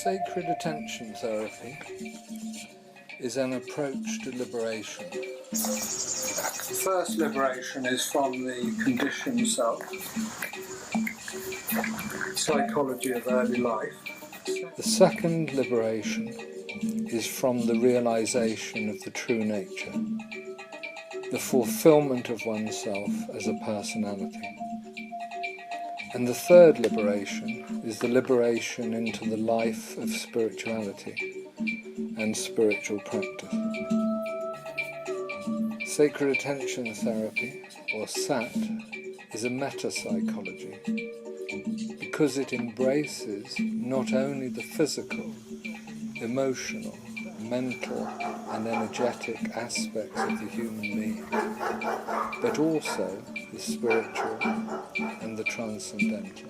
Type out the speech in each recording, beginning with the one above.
Sacred attention therapy is an approach to liberation. The first liberation is from the conditioned self, psychology of early life. The second liberation is from the realization of the true nature, the fulfillment of oneself as a personality. And the third liberation is the liberation into the life of spirituality and spiritual practice. Sacred attention therapy, or SAT, is a meta-psychology because it embraces not only the physical, emotional, mental and energetic aspects of the human being, but also the spiritual and the transcendental.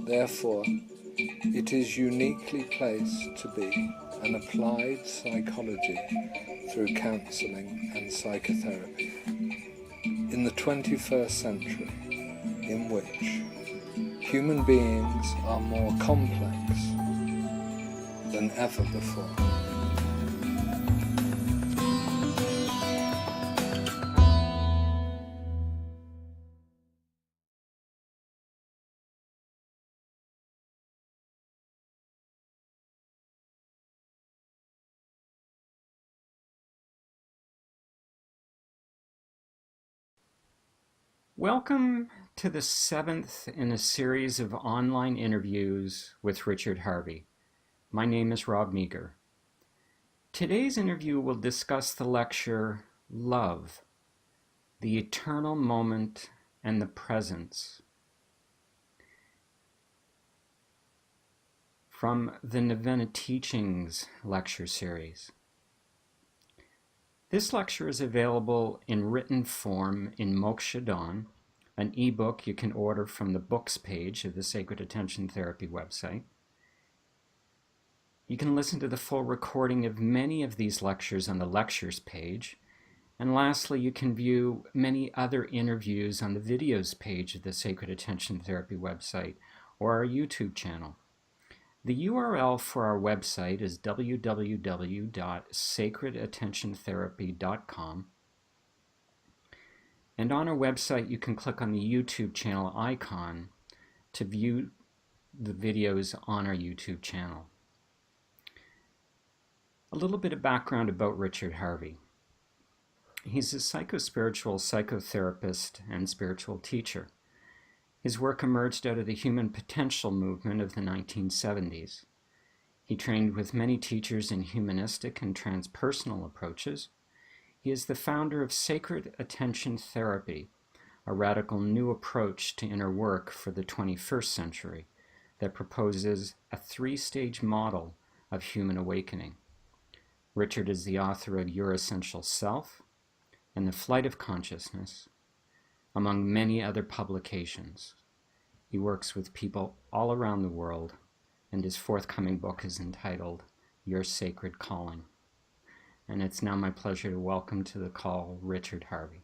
Therefore, it is uniquely placed to be an applied psychology through counselling and psychotherapy in the 21st century, in which human beings are more complex than ever before. Welcome to the 7th in a series of online interviews with Richard Harvey. My name is Rob Meager. Today's interview will discuss the lecture, Love, the Eternal Moment and the Presence, from the Novena Teachings lecture series. This lecture is available in written form in Moksha Dawn, an ebook you can order from the books page of the Sacred Attention Therapy website. You can listen to the full recording of many of these lectures on the lectures page. And lastly, you can view many other interviews on the videos page of the Sacred Attention Therapy website or our YouTube channel. The URL for our website is www.sacredattentiontherapy.com. And on our website, you can click on the YouTube channel icon to view the videos on our YouTube channel. A little bit of background about Richard Harvey. He's a psychospiritual psychotherapist and spiritual teacher. His work emerged out of the human potential movement of the 1970s. He trained with many teachers in humanistic and transpersonal approaches. He is the founder of Sacred Attention Therapy, a radical new approach to inner work for the 21st century that proposes a 3-stage model of human awakening. Richard is the author of Your Essential Self and The Flight of Consciousness, among many other publications. He works with people all around the world, and his forthcoming book is entitled Your Sacred Calling. And it's now my pleasure to welcome to the call Richard Harvey.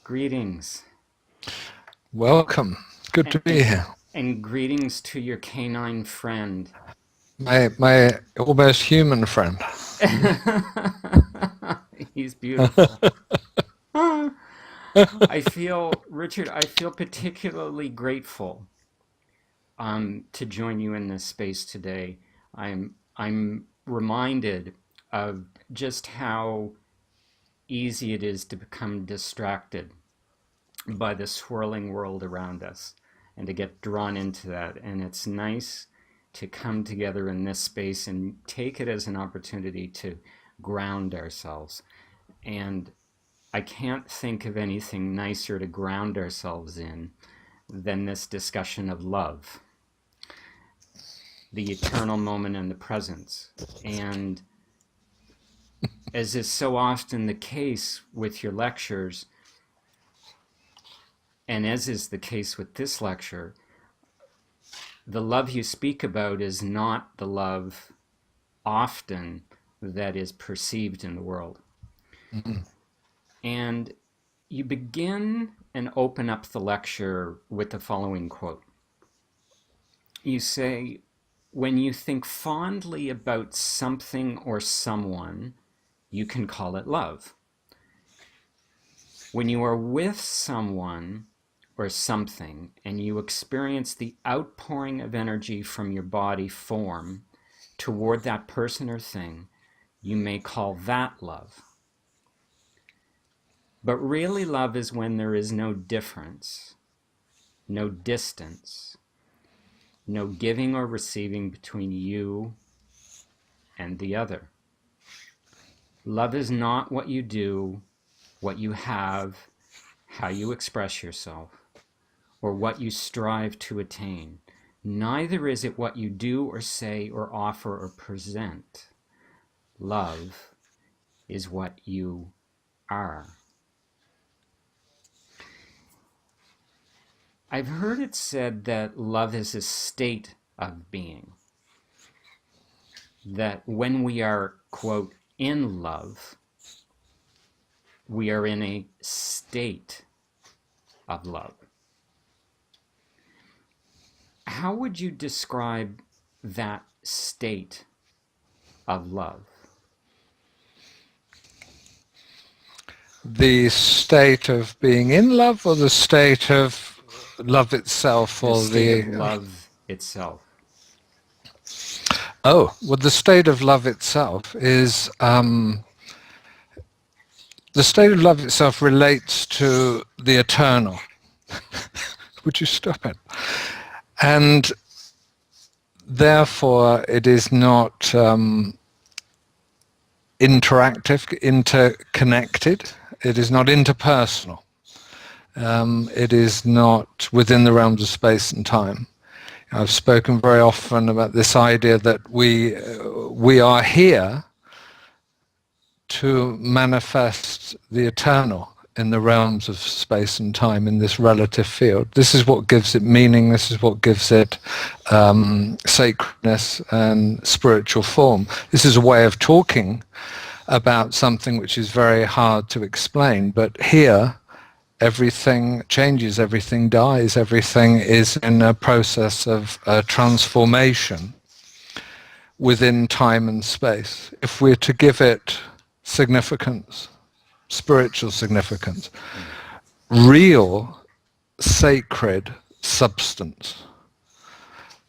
Greetings. Welcome. Good to be here. And greetings to your canine friend. My almost human friend. He's beautiful. Richard, I feel particularly grateful to join you in this space today. I'm reminded of just how easy it is to become distracted by the swirling world around us and to get drawn into that. And it's nice to come together in this space and take it as an opportunity to ground ourselves. And I can't think of anything nicer to ground ourselves in than this discussion of love, the eternal moment and the presence. And as is so often the case with your lectures, and as is the case with this lecture, the love you speak about is not the love often that is perceived in the world. And you begin and open up the lecture with the following quote. You say, when you think fondly about something or someone, you can call it love. When you are with someone or something and you experience the outpouring of energy from your body form toward that person or thing, you may call that love. But really, love is when there is no difference, no distance, no giving or receiving between you and the other. Love is not what you do, what you have, how you express yourself, or what you strive to attain. Neither is it what you do or say or offer or present. Love is what you are. I've heard it said that love is a state of being. That when we are, quote, in love, we are in a state of love. How would you describe that state of love? The state of being in love, or the state of love itself, or the state of love itself? Oh, well, the state of love itself is the state of love itself relates to the eternal. Would you stop it? And therefore, it is not interactive, interconnected. It is not interpersonal. It is not within the realms of space and time. I've spoken very often about this idea that we are here to manifest the eternal in the realms of space and time, in this relative field. This is what gives it meaning. This is what gives it sacredness and spiritual form. This is a way of talking about something which is very hard to explain. But here, everything changes, everything dies, everything is in a process of transformation within time and space. If we're to give it significance, spiritual significance, real sacred substance,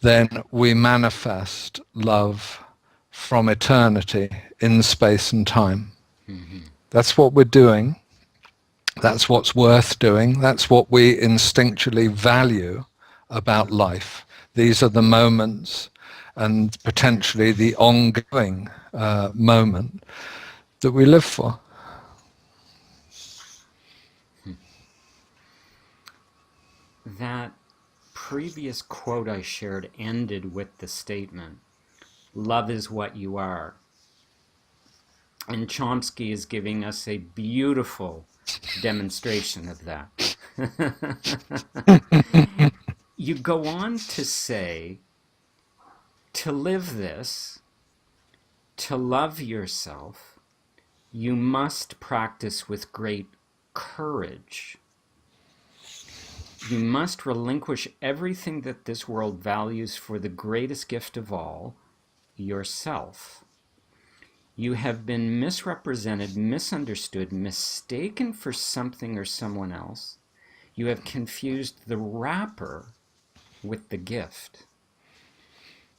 then we manifest love from eternity in space and time. Mm-hmm. That's what we're doing. That's what's worth doing. That's what we instinctually value about life. These are the moments and potentially the ongoing moment that we live for. That previous quote I shared ended with the statement, "Love is what you are." And Chomsky is giving us a beautiful demonstration of that. You go on to say, to live this, to love yourself, you must practice with great courage. You must relinquish everything that this world values for the greatest gift of all, yourself. You have been misrepresented, misunderstood, mistaken for something or someone else. You have confused the wrapper with the gift.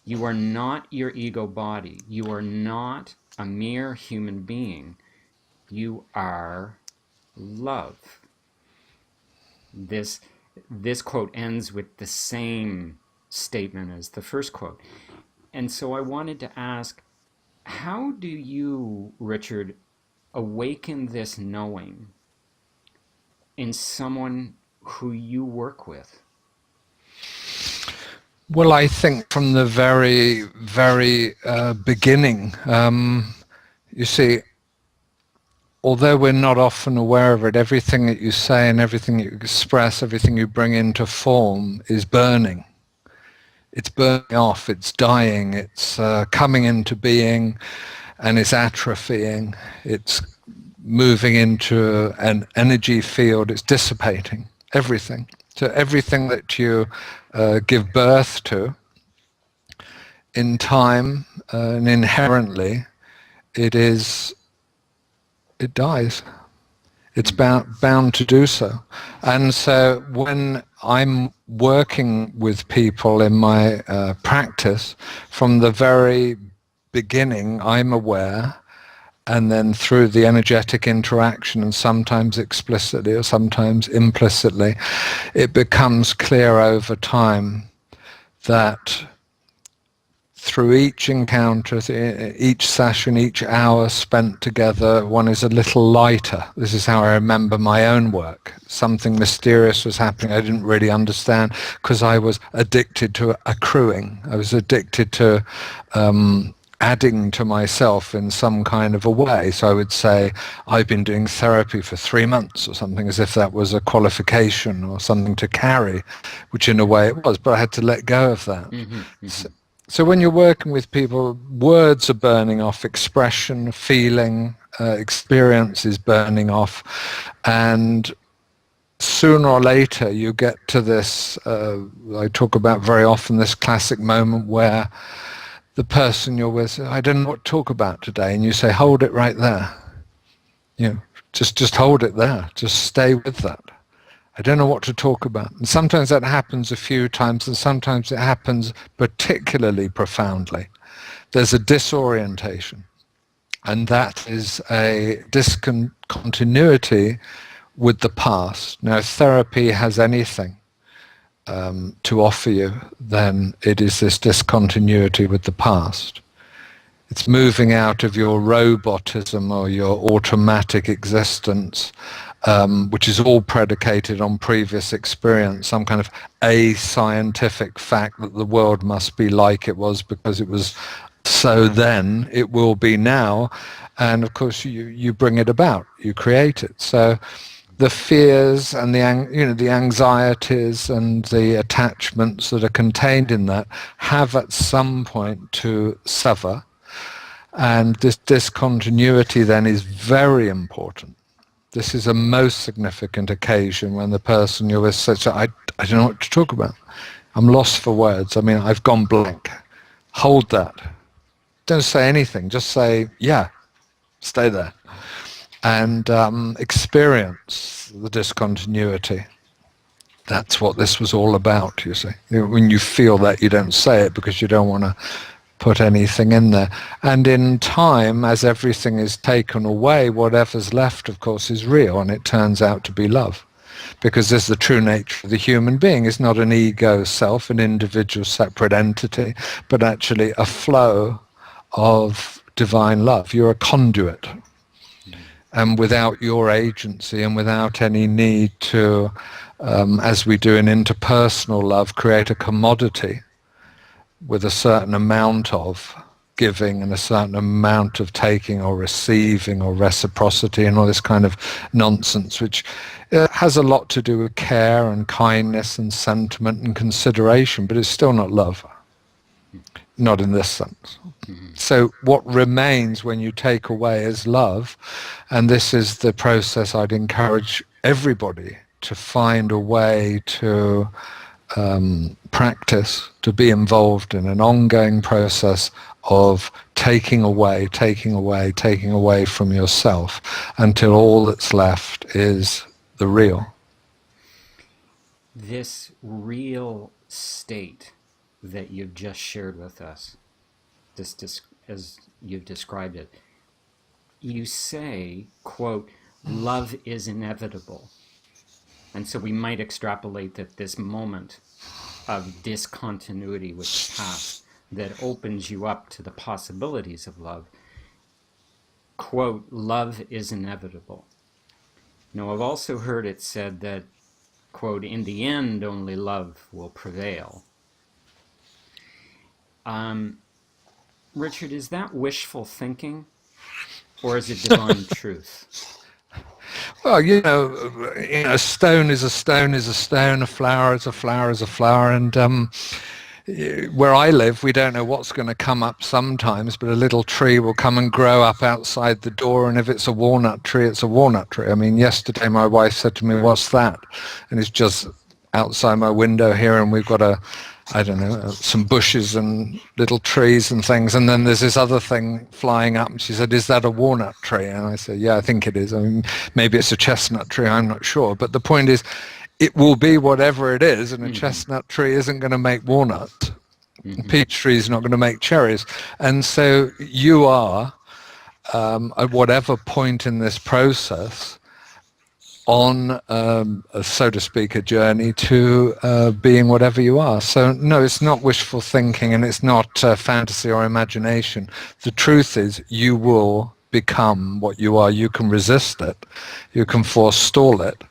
You are not your ego body. You are not a mere human being. You are love. This quote ends with the same statement as the first quote. And so I wanted to ask, how do you, Richard, awaken this knowing in someone who you work with? Well, I think from the very, very beginning, you see, although we're not often aware of it, everything that you say and everything you express, everything you bring into form is burning. It's burning off, it's dying, it's coming into being, and it's atrophying, it's moving into an energy field. It's dissipating everything. So everything that you give birth to in time and inherently, it dies. It's bound to do so. And so when I'm working with people in my practice, from the very beginning, I'm aware, and then through the energetic interaction, and sometimes explicitly or sometimes implicitly, it becomes clear over time that through each encounter, each session, each hour spent together, one is a little lighter. This is how I remember my own work. Something mysterious was happening I didn't really understand because I was addicted to accruing. I was addicted to adding to myself in some kind of a way. So I would say, I've been doing therapy for 3 months or something, as if that was a qualification or something to carry, which in a way it was, but I had to let go of that. So when you're working with people, words are burning off, expression, feeling, experience is burning off, and sooner or later you get to this, I talk about very often, this classic moment where the person you're with says, I don't know what to talk about today, and you say, hold it right there. Just hold it there. Just stay with that. I don't know what to talk about. And sometimes that happens a few times, and sometimes it happens particularly profoundly. There's a disorientation, and that is a discontinuity with the past. Now, if therapy has anything to offer you, then it is this discontinuity with the past. It's moving out of your robotism or your automatic existence, which is all predicated on previous experience, some kind of a-scientific fact that the world must be like it was because it was so then, it will be now, and of course you bring it about, you create it. So the fears and the anxieties and the attachments that are contained in that have at some point to sever. And this discontinuity then is very important. This is a most significant occasion when the person you're with says, I don't know what to talk about. I'm lost for words. I mean, I've gone blank. Hold that. Don't say anything. Just say, yeah, stay there. And experience the discontinuity. That's what this was all about, you see. When you feel that, you don't say it because you don't want to put anything in there. And in time, as everything is taken away, whatever's left, of course, is real, and it turns out to be love. Because this is the true nature of the human being. It's not an ego self, an individual separate entity, but actually a flow of divine love. You're a conduit. And without your agency and without any need to, as we do in interpersonal love, create a commodity with a certain amount of giving and a certain amount of taking or receiving or reciprocity and all this kind of nonsense, which has a lot to do with care and kindness and sentiment and consideration, but it's still not love. Not in this sense. So what remains when you take away is love, and this is the process I'd encourage everybody to find a way to practice, to be involved in an ongoing process of taking away from yourself until all that's left is the real. This real state that you've just shared with us, as you've described it, you say, quote, love is inevitable. And so we might extrapolate that this moment of discontinuity with the past that opens you up to the possibilities of love, quote, love is inevitable. Now, I've also heard it said that, quote, in the end, only love will prevail. Richard, is that wishful thinking, or is it divine truth? Well, a stone is a stone is a stone, a flower is a flower is a flower, and where I live, we don't know what's going to come up sometimes, but a little tree will come and grow up outside the door, and if it's a walnut tree, it's a walnut tree. I mean, yesterday my wife said to me, "What's that?" And it's just outside my window here, and we've got I don't know, some bushes and little trees and things, and then there's this other thing flying up, and she said, "Is that a walnut tree?" And I said, "Yeah, I think it is. I mean, maybe it's a chestnut tree, I'm not sure." But the point is, it will be whatever it is, and a chestnut tree isn't going to make walnut. A peach tree is not going to make cherries. And so you are, at whatever point in this process, on, so to speak, a journey to being whatever you are. So no, it's not wishful thinking, and it's not fantasy or imagination. The truth is, you will become what you are. You can resist it. You can forestall it.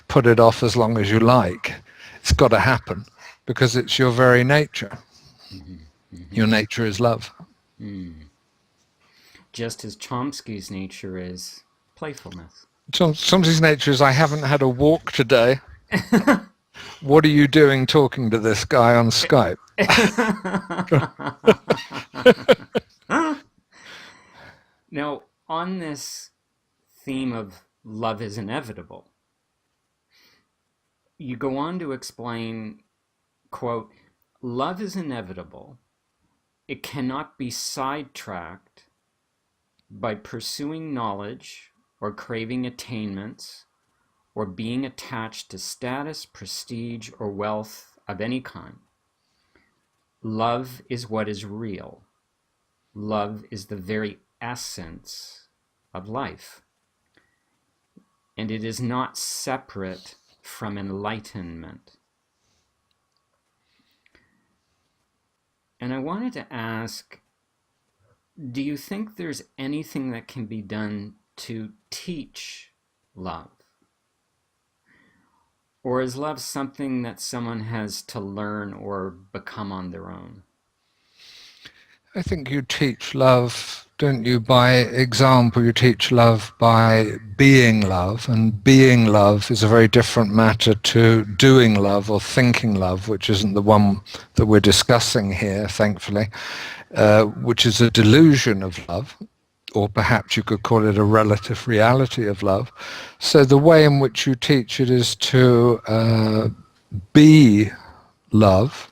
Put it off as long as you like. It's got to happen because it's your very nature. Your nature is love. Just as Chomsky's nature is playfulness. Chomsky's nature is, I haven't had a walk today. What are you doing talking to this guy on Skype? Now, on this theme of love is inevitable, you go on to explain, quote, "Love is inevitable. It cannot be sidetracked by pursuing knowledge or craving attainments or being attached to status, prestige, or wealth of any kind. Love is what is real. Love is the very essence of life. And it is not separate from enlightenment." And I wanted to ask, do you think there's anything that can be done to teach love? Or is love something that someone has to learn or become on their own? I think you teach love, don't you, by example. You teach love by being love, and being love is a very different matter to doing love or thinking love, which isn't the one that we're discussing here, thankfully, which is a delusion of love, or perhaps you could call it a relative reality of love. So the way in which you teach it is to be love,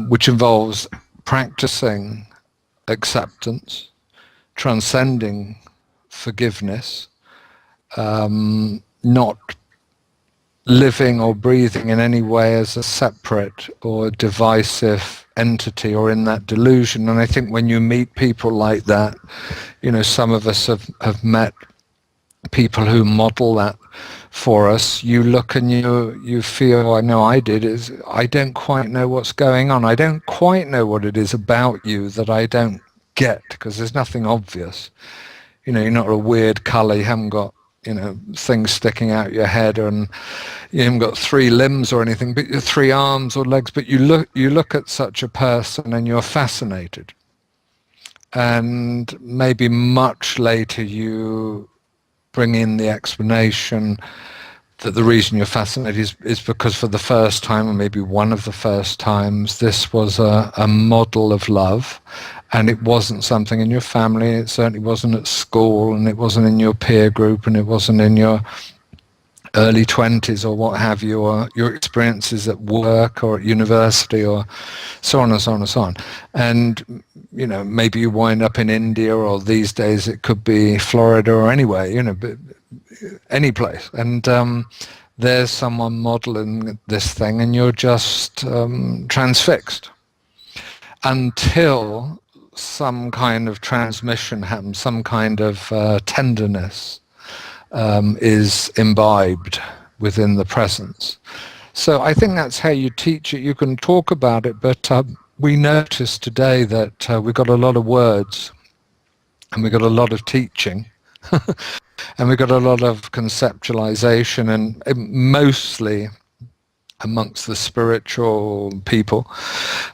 which involves practicing acceptance, transcending forgiveness, not living or breathing in any way as a separate or divisive entity or in that delusion. And I think when you meet people like that, you know, some of us have met people who model that for us. You look and you feel, I know I did, is I don't quite know what's going on. I don't quite know what it is about you that I don't get, because there's nothing obvious. You know, you're not a weird colour, you haven't got, you know, things sticking out your head, and you haven't got 3 limbs or anything, but 3 arms or legs, but you look at such a person and you're fascinated. And maybe much later you bring in the explanation that the reason you're fascinated is because for the first time, or maybe one of the first times, this was a model of love, and it wasn't something in your family, it certainly wasn't at school, and it wasn't in your peer group, and it wasn't in your early 20s or what have you, or your experiences at work or at university, or so on and so on and so on. And you know, maybe you wind up in India, or these days it could be Florida or anywhere, you know, any place. And there's someone modeling this thing, and you're just transfixed until some kind of transmission happens, some kind of tenderness is imbibed within the presence. So I think that's how you teach it. You can talk about it, but we notice today that we've got a lot of words, and we've got a lot of teaching, and we've got a lot of conceptualization, and mostly amongst the spiritual people,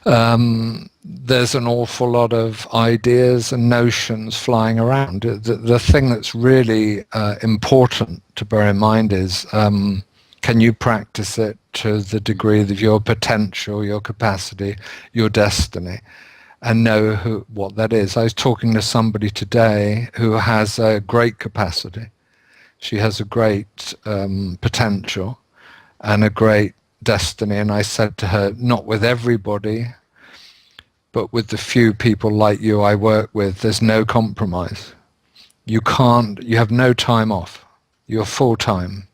there's an awful lot of ideas and notions flying around. The thing that's really important to bear in mind is, can you practice it? to the degree of your potential, your capacity, your destiny, and know what that is. I was talking to somebody today who has a great capacity. She has a great potential and a great destiny. And I said to her, not with everybody, but with the few people like you I work with, there's no compromise. You have no time off. You're full time.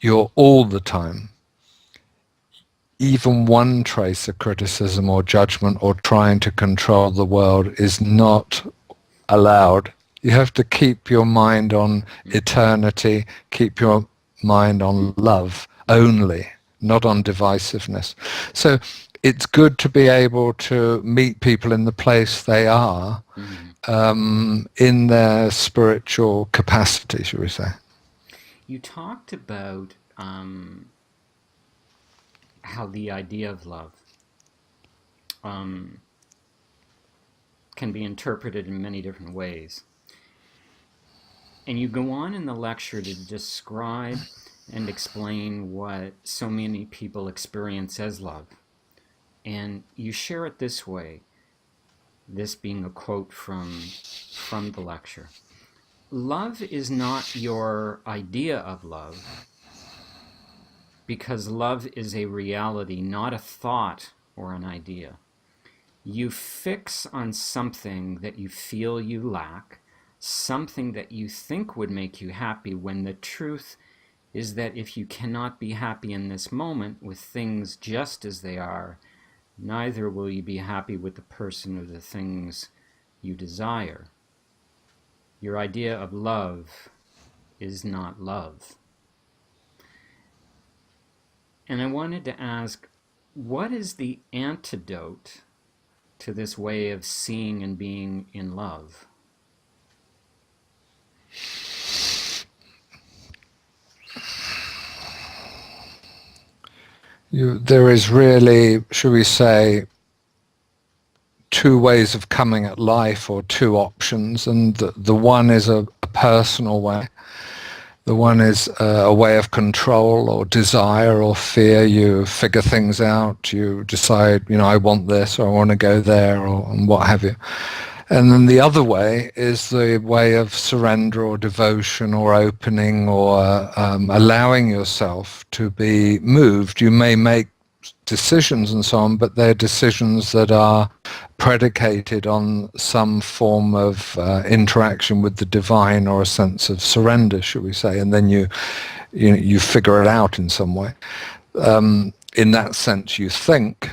You're all the time. Even one trace of criticism or judgment or trying to control the world is not allowed. You have to keep your mind on eternity, keep your mind on love only, not on divisiveness. So it's good to be able to meet people in the place they are, in their spiritual capacity, shall we say. You talked about how the idea of love can be interpreted in many different ways. And you go on in the lecture to describe and explain what so many people experience as love. And you share it this way, this being a quote from the lecture. Love is not your idea of love, because love is a reality, not a thought or an idea. You fix on something that you feel you lack, something that you think would make you happy, when the truth is that if you cannot be happy in this moment with things just as they are, neither will you be happy with the person or the things you desire. Your idea of love is not love. And I wanted to ask, what is the antidote to this way of seeing and being in love? There is really, should we say, two ways of coming at life, or two options, and the one is a personal way. The one is a way of control or desire or fear. You figure things out, you decide, I want this, or I want to go there, or and what have you. And then the other way is the way of surrender or devotion or opening, or allowing yourself to be moved. You may make decisions and so on, but they're decisions that are predicated on some form of interaction with the divine, or a sense of surrender, should we say, and then you figure it out in some way. In that sense, you think,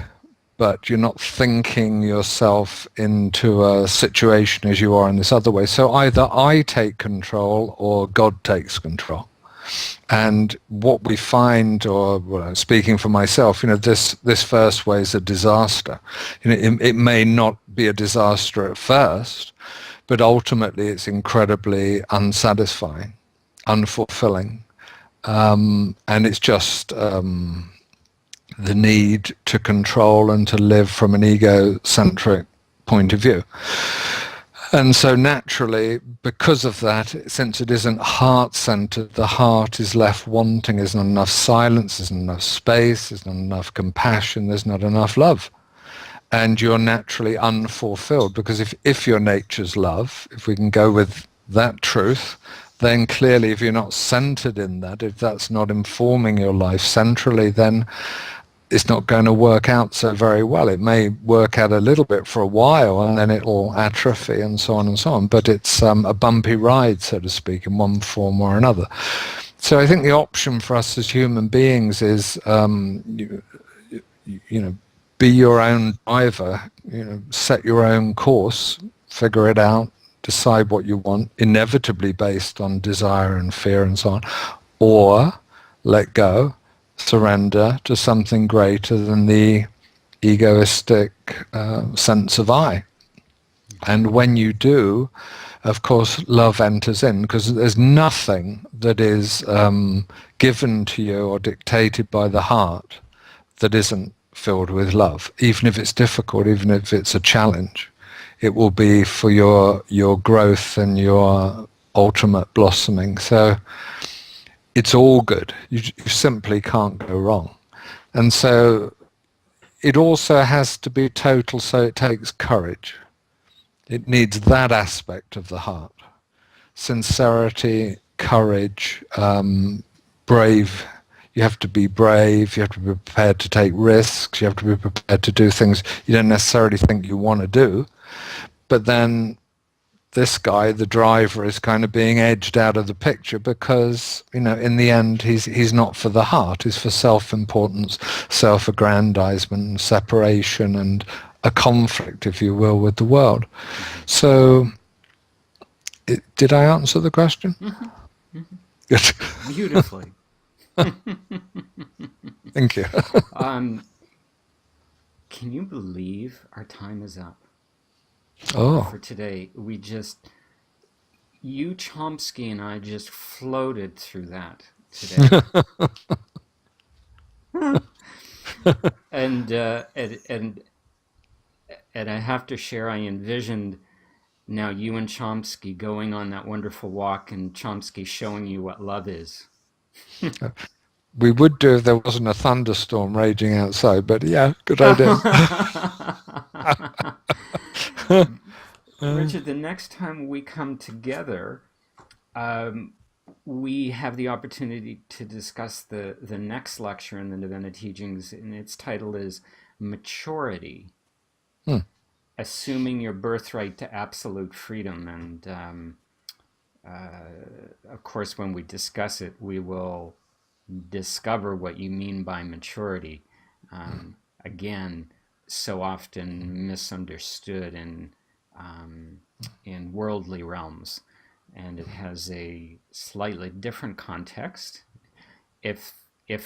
but you're not thinking yourself into a situation as you are in this other way. So either I take control or God takes control. And what we find, or speaking for myself, this first way is a disaster. It may not be a disaster at first, but ultimately it's incredibly unsatisfying, unfulfilling, and it's just the need to control and to live from an egocentric point of view. And so naturally, because of that, since it isn't heart-centered, the heart is left wanting. There's not enough silence, there's not enough space, there's not enough compassion, there's not enough love. And you're naturally unfulfilled, because if your nature's love, if we can go with that truth, then clearly if you're not centered in that, if that's not informing your life centrally, then it's not going to work out so very well. It may work out a little bit for a while, and then it'll atrophy, and so on and so on. But it's a bumpy ride, so to speak, in one form or another. So I think the option for us as human beings is, be your own driver. Set your own course, figure it out, decide what you want, inevitably based on desire and fear and so on, or let go. Surrender to something greater than the egoistic sense of I. And when you do, of course, love enters in, because there's nothing that is given to you or dictated by the heart that isn't filled with love. Even if it's difficult, even if it's a challenge, it will be for your growth and your ultimate blossoming. So it's all good. You simply can't go wrong. And so it also has to be total, so it takes courage. It needs that aspect of the heart. Sincerity, courage, brave. You have to be brave, you have to be prepared to take risks, you have to be prepared to do things you don't necessarily think you want to do. But then this guy, the driver, is kind of being edged out of the picture because, in the end, he's not for the heart. He's for self-importance, self-aggrandizement, separation, and a conflict, if you will, with the world. So, did I answer the question? Mm-hmm. Mm-hmm. Good. Beautifully. Thank you. Can you believe our time is up Oh. for today? You, Chomsky, and I just floated through that today. and, and I have to share, I envisioned now you and Chomsky going on that wonderful walk and Chomsky showing you what love is. We would do if there wasn't a thunderstorm raging outside, but yeah, good idea. Richard, the next time we come together, we have the opportunity to discuss the next lecture in the Novena teachings, and its title is Maturity, Assuming Your Birthright to Absolute Freedom. And of course, when we discuss it, we will discover what you mean by maturity. Again, so often misunderstood in worldly realms, and it has a slightly different context, if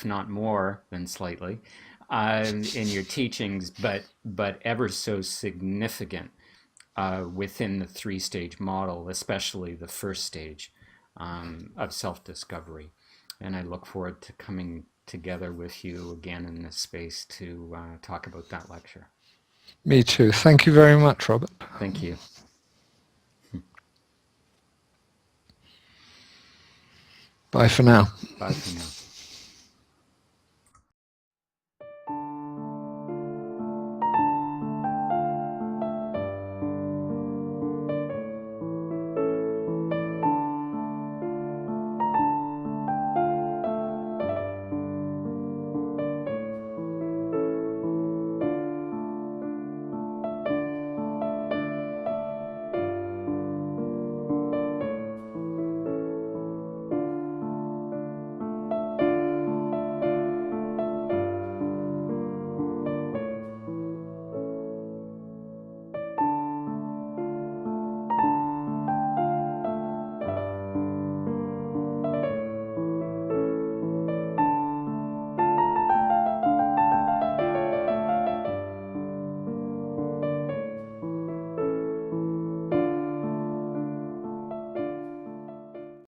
not more than slightly, in your teachings, but ever so significant within the three-stage model, especially the first stage of self-discovery. And I look forward to coming together with you again in this space to talk about that lecture. Me too. Thank you very much, Robert. Thank you. Bye for now. Bye for now.